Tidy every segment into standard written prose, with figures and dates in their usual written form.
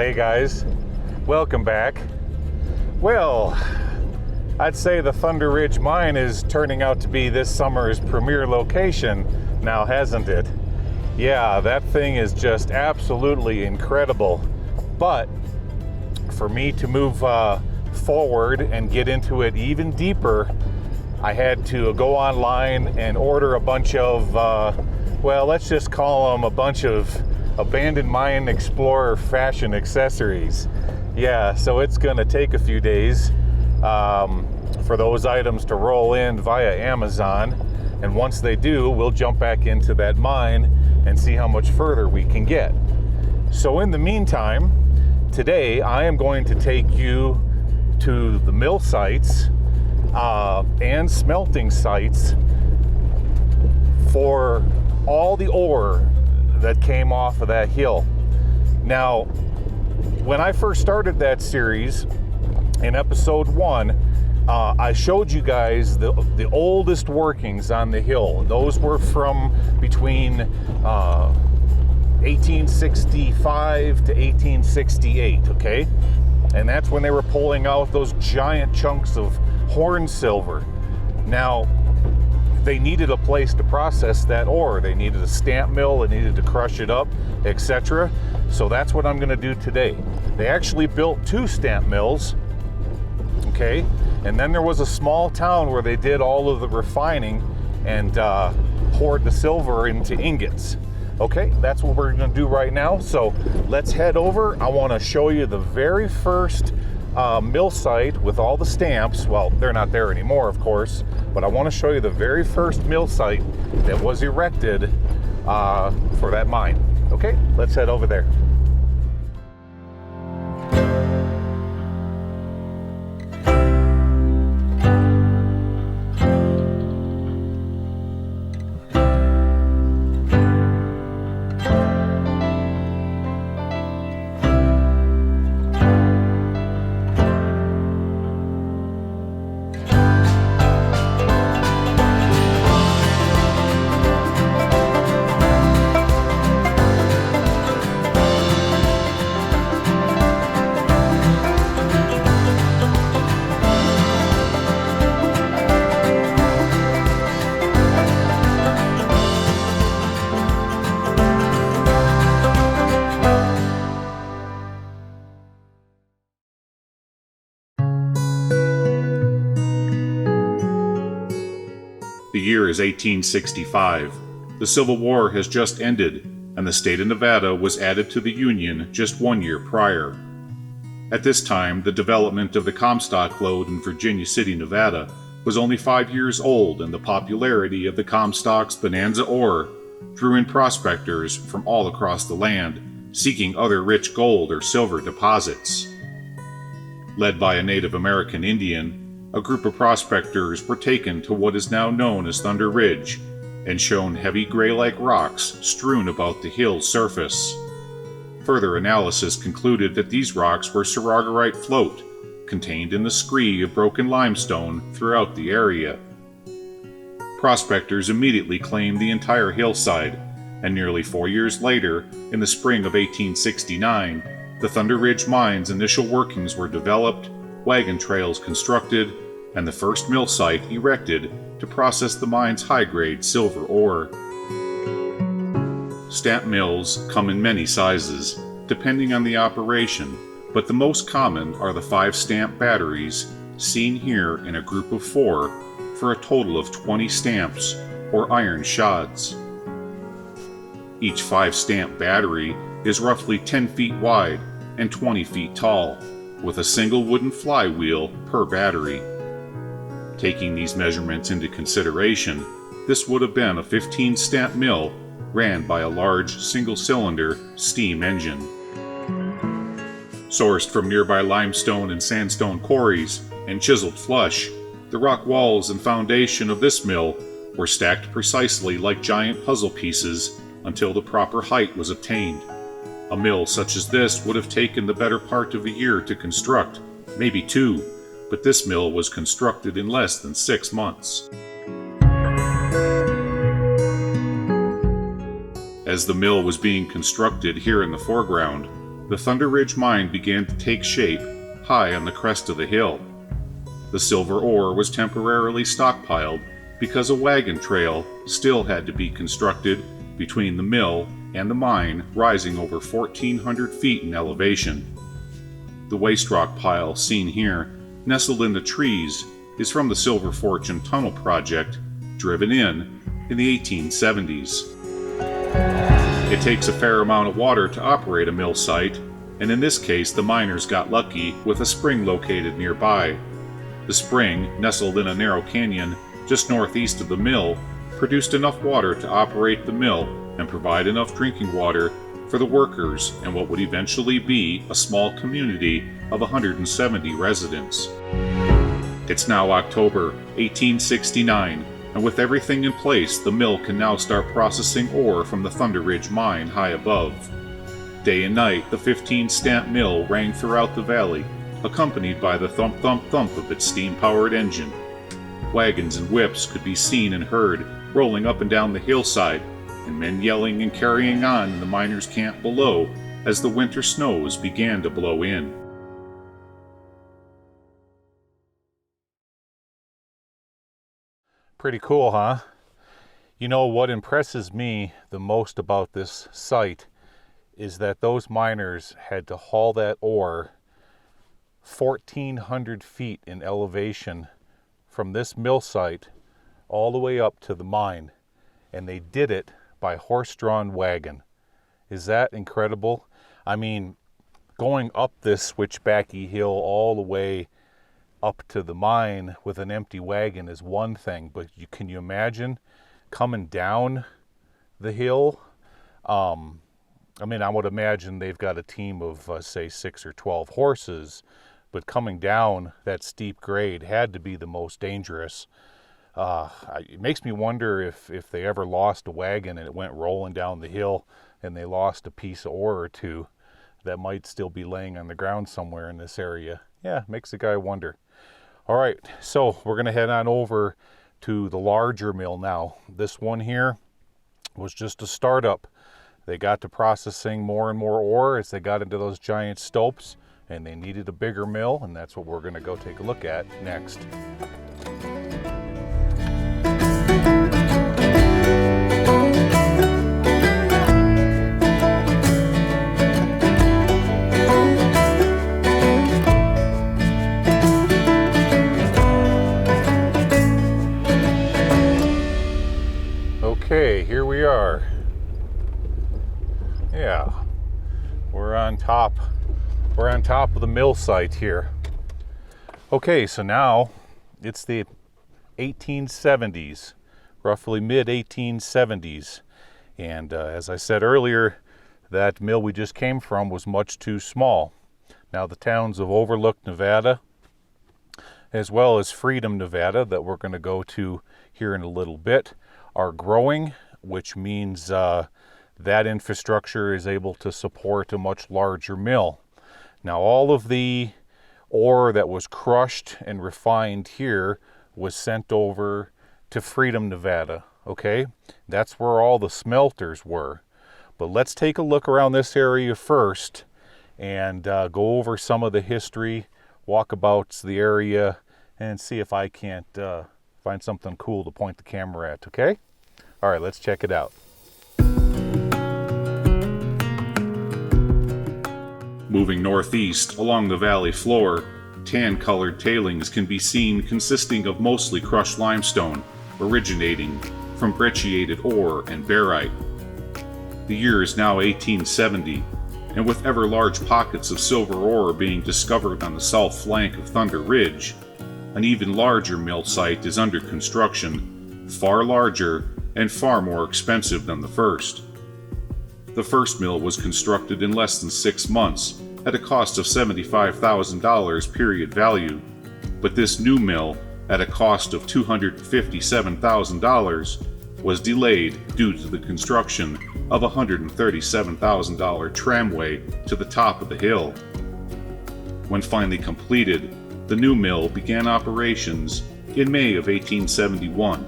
hey guys, welcome back. Well, I'd say the ThunderRidge Mine is turning out to be this summer's premier location now, hasn't it? Yeah, that thing is just absolutely incredible. But for me to move forward and get into it even deeper, I had to go online and order a bunch of, well, let's just call them a bunch of abandoned mine explorer fashion accessories. Yeah, so it's gonna take a few days for those items to roll in via Amazon, and once they do, we'll jump back into that mine and see how much further we can get. So in the meantime, today I am going to take you to the mill sites and smelting sites for all the ore that came off of that hill. Now, when I first started that series in episode 1, I showed you guys the oldest workings on the hill. Those were from between 1865 to 1868, okay? And that's when they were pulling out those giant chunks of horn silver. Now, they needed a place to process that ore. They needed a stamp mill, they needed to crush it up, etc. So that's what I'm gonna do today. They actually built 2 stamp mills, okay? And then there was a small town where they did all of the refining and poured the silver into ingots. Okay, that's what we're gonna do right now. So let's head over. I wanna show you the very first mill site with all the stamps. Well, they're not there anymore, of course, but I want to show you the very first mill site that was erected for that mine. Okay, let's head over there. The year is 1865. The Civil War has just ended, and the state of Nevada was added to the Union just 1 year prior. At this time, the development of the Comstock lode in Virginia City, Nevada, was only 5 years old, and the popularity of the Comstock's Bonanza ore drew in prospectors from all across the land, seeking other rich gold or silver deposits. Led by a Native American Indian, a group of prospectors were taken to what is now known as Thunder Ridge and shown heavy gray-like rocks strewn about the hill's surface. Further analysis concluded that these rocks were saragorite float, contained in the scree of broken limestone throughout the area. Prospectors immediately claimed the entire hillside, and nearly 4 years later, in the spring of 1869, the ThunderRidge Mine's initial workings were developed, wagon trails constructed, and the first mill site erected to process the mine's high-grade silver ore. Stamp mills come in many sizes, depending on the operation, but the most common are the 5-stamp batteries, seen here in a group of 4, for a total of 20 stamps, or iron shods. Each 5-stamp battery is roughly 10 feet wide and 20 feet tall, with a single wooden flywheel per battery. Taking these measurements into consideration, this would have been a 15-stamp mill ran by a large single-cylinder steam engine. Sourced from nearby limestone and sandstone quarries and chiseled flush, the rock walls and foundation of this mill were stacked precisely like giant puzzle pieces until the proper height was obtained. A mill such as this would have taken the better part of a year to construct, maybe 2, but this mill was constructed in less than 6 months. As the mill was being constructed here in the foreground, the ThunderRidge Mine began to take shape high on the crest of the hill. The silver ore was temporarily stockpiled because a wagon trail still had to be constructed between the mill and the mine, rising over 1,400 feet in elevation. The waste rock pile seen here, nestled in the trees, is from the Silver Fortune Tunnel project, driven in the 1870s. It takes a fair amount of water to operate a mill site, and in this case the miners got lucky with a spring located nearby. The spring, nestled in a narrow canyon just northeast of the mill, produced enough water to operate the mill and provide enough drinking water for the workers and what would eventually be a small community of 170 residents. It's now October 1869, and with everything in place, the mill can now start processing ore from the ThunderRidge Mine high above. Day and night, the 15-stamp mill rang throughout the valley, accompanied by the thump-thump-thump of its steam-powered engine. Wagons and whips could be seen and heard rolling up and down the hillside, and men yelling and carrying on in the miners' camp below as the winter snows began to blow in. Pretty cool, huh? You know, what impresses me the most about this site is that those miners had to haul that ore 1,400 feet in elevation from this mill site all the way up to the mine, and they did it by horse-drawn wagon. Is that incredible? I mean, going up this switchbacky hill all the way up to the mine with an empty wagon is one thing, but can you imagine coming down the hill? I mean, I would imagine they've got a team of, say, 6 or 12 horses, but coming down that steep grade had to be the most dangerous. It makes me wonder if they ever lost a wagon and it went rolling down the hill and they lost a piece of ore or two that might still be laying on the ground somewhere in this area. Yeah, makes the guy wonder. All right, so we're going to head on over to the larger mill now. This one here was just a startup. They got to processing more and more ore as they got into those giant stopes, and they needed a bigger mill, and that's what we're going to go take a look at next. Okay, here we are. Yeah, we're on top of the mill site here. Okay, so now it's the 1870s, roughly mid-1870s. And as I said earlier, that mill we just came from was much too small. Now the towns of Overlook, Nevada, as well as Freedom, Nevada, that we're going to go to here in a little bit, are growing, which means that infrastructure is able to support a much larger mill. Now all of the ore that was crushed and refined here was sent over to Freedom, Nevada, okay? That's where all the smelters were. But let's take a look around this area first and go over some of the history, walkabouts the area, and see if I can't find something cool to point the camera at, okay? All right, let's check it out. Moving northeast along the valley floor, tan-colored tailings can be seen consisting of mostly crushed limestone, originating from brecciated ore and barite. The year is now 1870, and with ever large pockets of silver ore being discovered on the south flank of Thunder Ridge, an even larger mill site is under construction, far larger and far more expensive than the first. The first mill was constructed in less than 6 months at a cost of $75,000 period value, but this new mill, at a cost of $257,000, was delayed due to the construction of a $137,000 tramway to the top of the hill. When finally completed, the new mill began operations in May of 1871.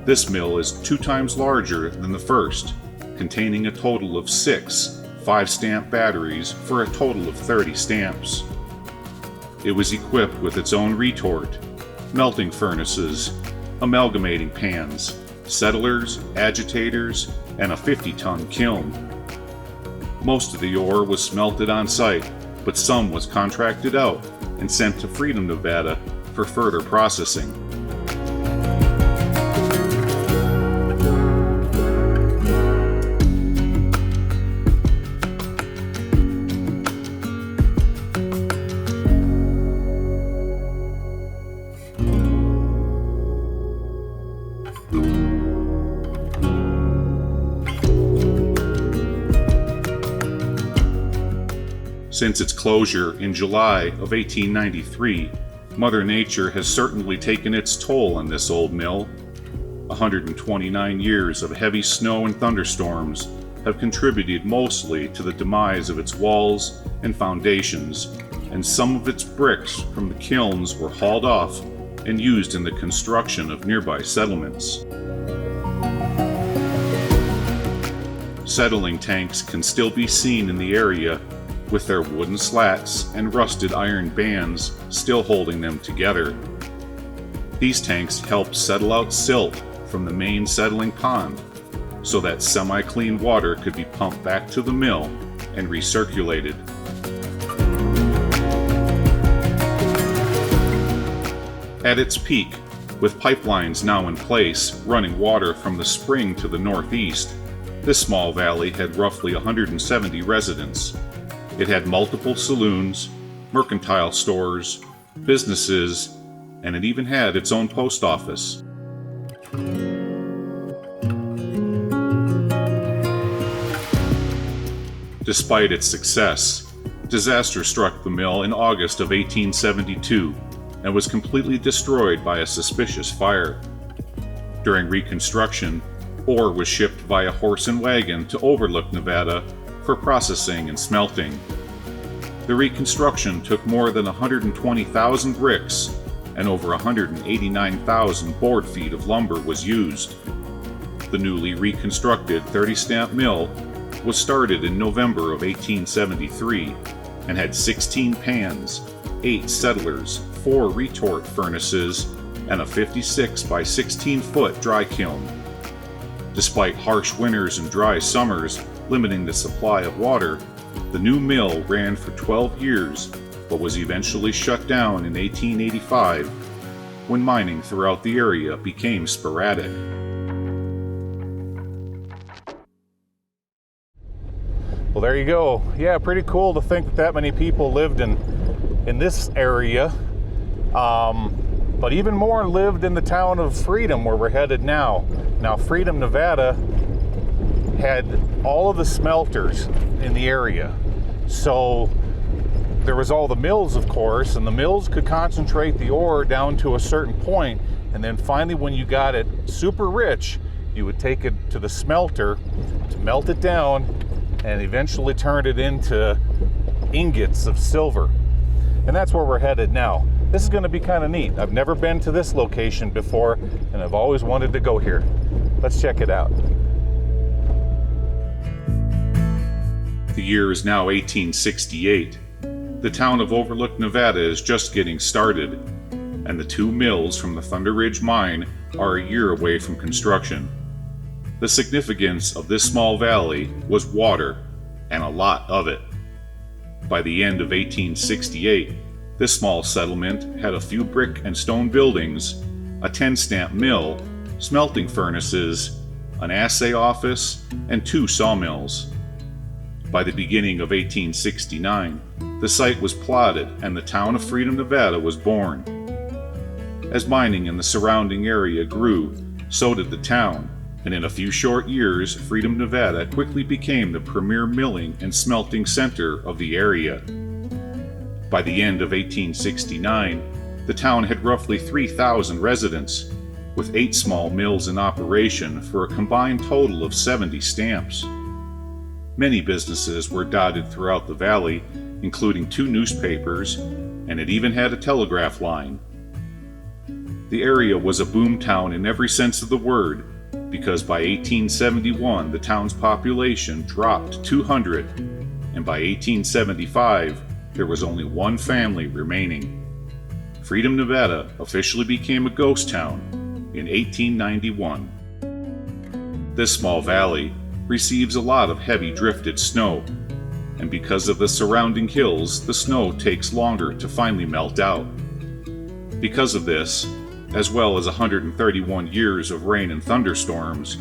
This mill is 2 times larger than the first, containing a total of 6 5 stamp batteries for a total of 30 stamps. It was equipped with its own retort, melting furnaces, amalgamating pans, settlers, agitators, and a 50-ton kiln. Most of the ore was smelted on site, but some was contracted out and sent to Freedom, Nevada for further processing. Since its closure in July of 1893, Mother Nature has certainly taken its toll on this old mill. 129 years of heavy snow and thunderstorms have contributed mostly to the demise of its walls and foundations, and some of its bricks from the kilns were hauled off and used in the construction of nearby settlements. Settling tanks can still be seen in the area, with their wooden slats and rusted iron bands still holding them together. These tanks help settle out silt from the main settling pond, so that semi-clean water could be pumped back to the mill and recirculated. At its peak, with pipelines now in place running water from the spring to the northeast, this small valley had roughly 170 residents. It had multiple saloons, mercantile stores, businesses, and it even had its own post office. Despite its success, disaster struck the mill in August of 1872 and was completely destroyed by a suspicious fire. During reconstruction, ore was shipped via horse and wagon to Overlook, Nevada, for processing and smelting. The reconstruction took more than 120,000 bricks, and over 189,000 board feet of lumber was used. The newly reconstructed 30-stamp mill was started in November of 1873 and had 16 pans, 8 settlers, 4 retort furnaces, and a 56 by 16 foot dry kiln. Despite harsh winters and dry summers limiting the supply of water, the new mill ran for 12 years, but was eventually shut down in 1885 when mining throughout the area became sporadic. Well, there you go. Yeah, pretty cool to think that many people lived in this area. But even more lived in the town of Freedom, where we're headed now. Now, Freedom, Nevada had all of the smelters in the area. So there was all the mills, of course, and the mills could concentrate the ore down to a certain point, and then finally when you got it super rich, you would take it to the smelter to melt it down and eventually turn it into ingots of silver. And that's where we're headed now. This is going to be kind of neat. I've never been to this location before, and I've always wanted to go here. Let's check it out. The year is now 1868. The town of Overlook, Nevada is just getting started, and the 2 mills from the ThunderRidge Mine are a year away from construction. The significance of this small valley was water, and a lot of it. By the end of 1868, this small settlement had a few brick and stone buildings, a 10-stamp mill, smelting furnaces, an assay office, and 2 sawmills. By the beginning of 1869, the site was plotted and the town of Freedom, Nevada was born. As mining in the surrounding area grew, so did the town, and in a few short years, Freedom, Nevada quickly became the premier milling and smelting center of the area. By the end of 1869, the town had roughly 3,000 residents, with 8 small mills in operation for a combined total of 70 stamps. Many businesses were dotted throughout the valley, including 2 newspapers, and it even had a telegraph line. The area was a boom town in every sense of the word, because by 1871 the town's population dropped to 200, and by 1875 there was only one family remaining. Freedom, Nevada officially became a ghost town in 1891. This small valley receives a lot of heavy drifted snow, and because of the surrounding hills, the snow takes longer to finally melt out. Because of this, as well as 131 years of rain and thunderstorms,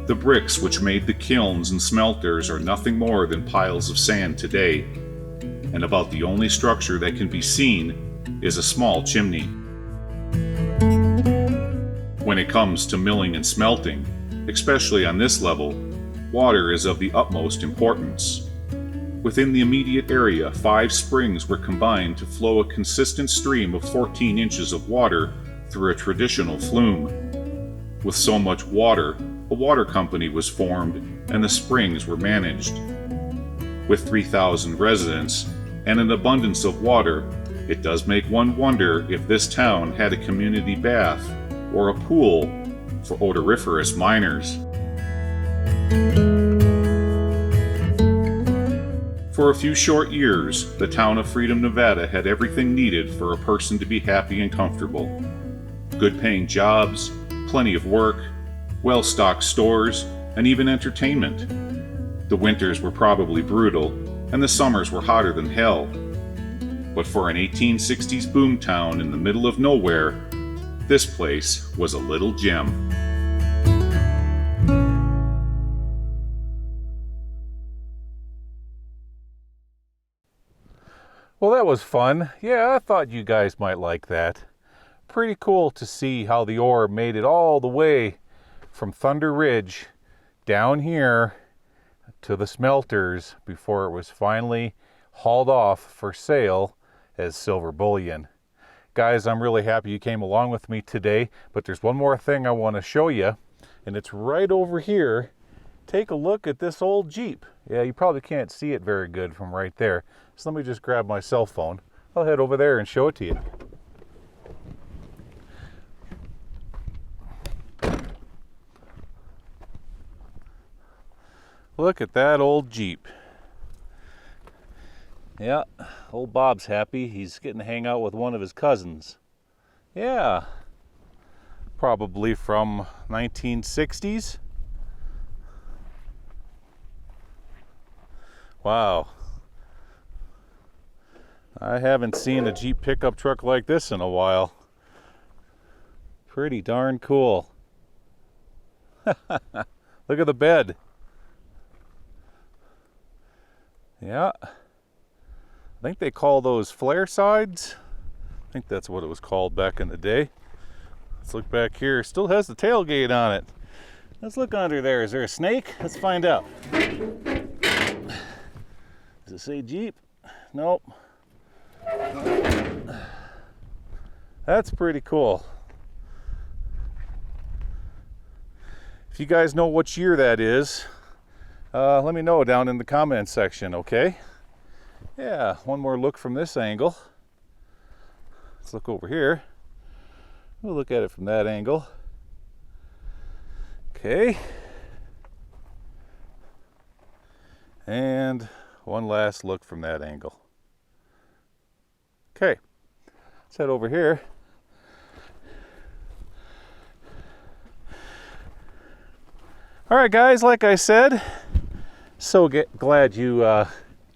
the bricks which made the kilns and smelters are nothing more than piles of sand today, and about the only structure that can be seen is a small chimney. When it comes to milling and smelting, especially on this level, water is of the utmost importance. Within the immediate area, 5 springs were combined to flow a consistent stream of 14 inches of water through a traditional flume. With so much water, a water company was formed and the springs were managed. With 3,000 residents and an abundance of water, it does make one wonder if this town had a community bath or a pool for odoriferous miners. For a few short years, the town of Freedom, Nevada had everything needed for a person to be happy and comfortable. Good paying jobs, plenty of work, well-stocked stores, and even entertainment. The winters were probably brutal, and the summers were hotter than hell. But for an 1860s boomtown in the middle of nowhere, this place was a little gem. Well, that was fun. Yeah, I thought you guys might like that. Pretty cool to see how the ore made it all the way from Thunder Ridge down here to the smelters before it was finally hauled off for sale as silver bullion. Guys, I'm really happy you came along with me today, but there's one more thing I want to show you, and it's right over here. Take a look at this old Jeep. Yeah, you probably can't see it very good from right there. So let me just grab my cell phone. I'll head over there and show it to you. Look at that old Jeep. Yeah, old Bob's happy. He's getting to hang out with one of his cousins. Yeah, probably from 1960s. Wow. I haven't seen a Jeep pickup truck like this in a while. Pretty darn cool. Look at the bed. Yeah. I think they call those flare sides. I think that's what it was called back in the day. Let's look back here. Still has the tailgate on it. Let's look under there. Is there a snake? Let's find out. Does it say Jeep? Nope. That's pretty cool. If you guys know which year that is, let me know down in the comments section, okay? Yeah, one more look from this angle. Let's look over here. We'll look at it from that angle. Okay. And one last look from that angle. Okay, let's head over here. All right, guys, like I said, so glad you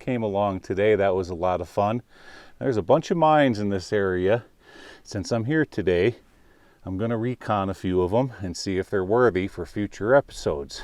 came along today. That was a lot of fun. There's a bunch of mines in this area. Since I'm here today, I'm going to recon a few of them and see if they're worthy for future episodes.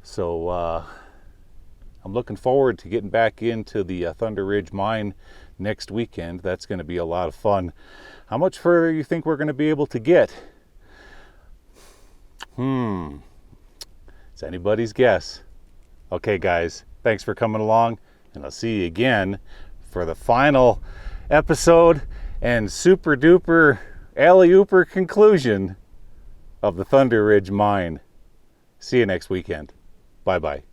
So I'm looking forward to getting back into the ThunderRidge Mine next weekend. That's going to be a lot of fun. How much further you think we're going to be able to get? It's anybody's guess. Okay, guys, thanks for coming along, and I'll see you again for the final episode and super duper alley-ooper conclusion of the ThunderRidge Mine. See you next weekend. Bye-bye.